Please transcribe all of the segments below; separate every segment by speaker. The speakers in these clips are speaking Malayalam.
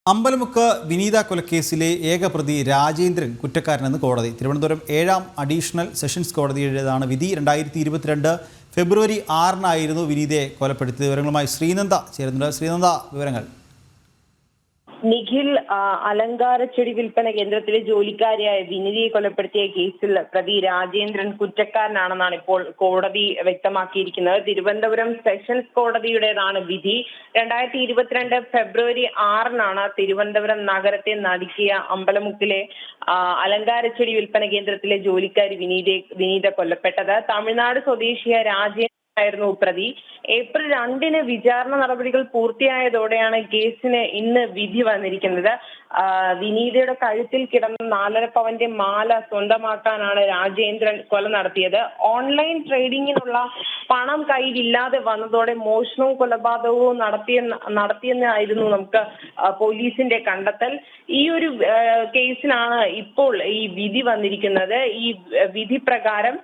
Speaker 1: അമ്പലമുക്ക് വിനീത കൊലക്കേസിലെ ഏകപ്രതി രാജേന്ദ്രൻ കുറ്റക്കാരനെന്ന് കോടതി. തിരുവനന്തപുരം 7ാം അഡീഷണൽ സെഷൻസ് കോടതിയുടേതാണ് വിധി. 2022 ഫെബ്രുവരി 6-നായിരുന്നു വിനീതയെ കൊലപ്പെടുത്തിയത്. വിവരങ്ങളുമായി ശ്രീനന്ദ ചേരുന്നുണ്ട്. ശ്രീനന്ദ, വിവരങ്ങൾ.
Speaker 2: നിഖിൽ അലങ്കാരച്ചെടി വിൽപ്പന കേന്ദ്രത്തിലെ ജോലിക്കാരിയായ വിനിതയെ കൊലപ്പെടുത്തിയ കേസിൽ പ്രതി രാജേന്ദ്രൻ കുറ്റക്കാരനാണെന്നാണ് ഇപ്പോൾ കോടതി വ്യക്തമാക്കിയിരിക്കുന്നത്. തിരുവനന്തപുരം സെഷൻസ് കോടതിയുടേതാണ് വിധി. 2022 ഫെബ്രുവരി 6-നാണ് തിരുവനന്തപുരം നഗരത്തെ നടുക്കിയ അമ്പലമുക്കിലെ അലങ്കാരച്ചെടി വിൽപ്പന കേന്ദ്രത്തിലെ ജോലിക്കാരി വിനീത കൊല്ലപ്പെട്ടത്. തമിഴ്നാട് സ്വദേശിയായ ആയിരുന്നു പ്രതി. ഏപ്രിൽ 2-ന് വിചാരണ നടപടികൾ പൂർത്തിയായതോടെയാണ് കേസിന് ഇന്ന് വിധി വന്നിരിക്കുന്നത്. വിനീതയുടെ കഴുത്തിൽ കിടന്ന 4.5 പവന്റെ മാല സ്വന്തമാക്കാനാണ് രാജേന്ദ്രൻ കൊല നടത്തിയത്. ഓൺലൈൻ ട്രേഡിങ്ങിനുള്ള പണം കയ്യിലില്ലാതെ വന്നതോടെ മോഷണവും കൊലപാതകവും നടത്തിയെന്നായിരുന്നു നമുക്ക് പോലീസിന്റെ കണ്ടെത്തൽ. ഈ ഒരു കേസിലാണ് ഇപ്പോൾ ഈ വിധി വന്നിരിക്കുന്നത്. ഈ വിധി പ്രകാരം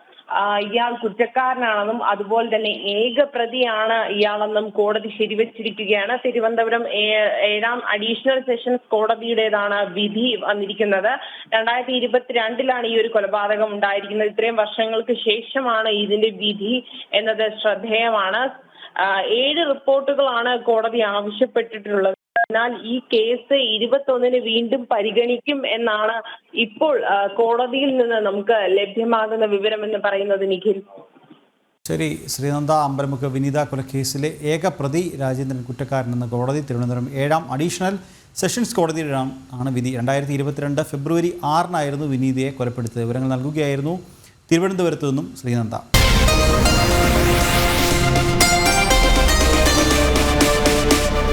Speaker 2: ഇയാൾ കുറ്റക്കാരനാണെന്നും അതുപോലെ തന്നെ ഏകപ്രതിയാണ് ഇയാളെന്നും കോടതി ശരിവച്ചിരിക്കുകയാണ്. തിരുവനന്തപുരം 7ാം അഡീഷണൽ സെഷൻസ് കോടതിയുടേതാണ് വിധി വന്നിരിക്കുന്നത്. 2022-ലാണ് ഈ ഒരു കൊലപാതകം ഉണ്ടായിരിക്കുന്നത്. ഇത്രയും വർഷങ്ങൾക്ക് ശേഷമാണ് ഇതിന്റെ വിധി എന്നത് ശ്രദ്ധേയമാണ്. 7 റിപ്പോർട്ടുകളാണ് കോടതി ആവശ്യപ്പെട്ടിട്ടുള്ളത്. എന്നാൽ ഈ കേസ് 21-ന് വീണ്ടും പരിഗണിക്കും എന്നാണ് ഇപ്പോൾ കോടതിയിൽ നിന്ന് നമുക്ക് ലഭ്യമാകുന്ന വിവരം എന്ന് പറയുന്നത്. നിഖിൽ,
Speaker 1: ശരി. ശ്രീനന്ദ, അമ്പലമുക്ക് വിനീത കൊലക്കേസിലെ ഏകപ്രതി രാജേന്ദ്രൻ കുറ്റക്കാരനെന്ന് കോടതി. തിരുവനന്തപുരം 7ാം അഡീഷണൽ സെഷൻസ് കോടതിയിലാണ് വിധി. 2022 ഫെബ്രുവരി 6-നായിരുന്നു വിനീതയെ കൊലപ്പെടുത്തിയത്. വിവരങ്ങൾ നൽകുകയായിരുന്നു തിരുവനന്തപുരത്തു നിന്നും ശ്രീനന്ദ.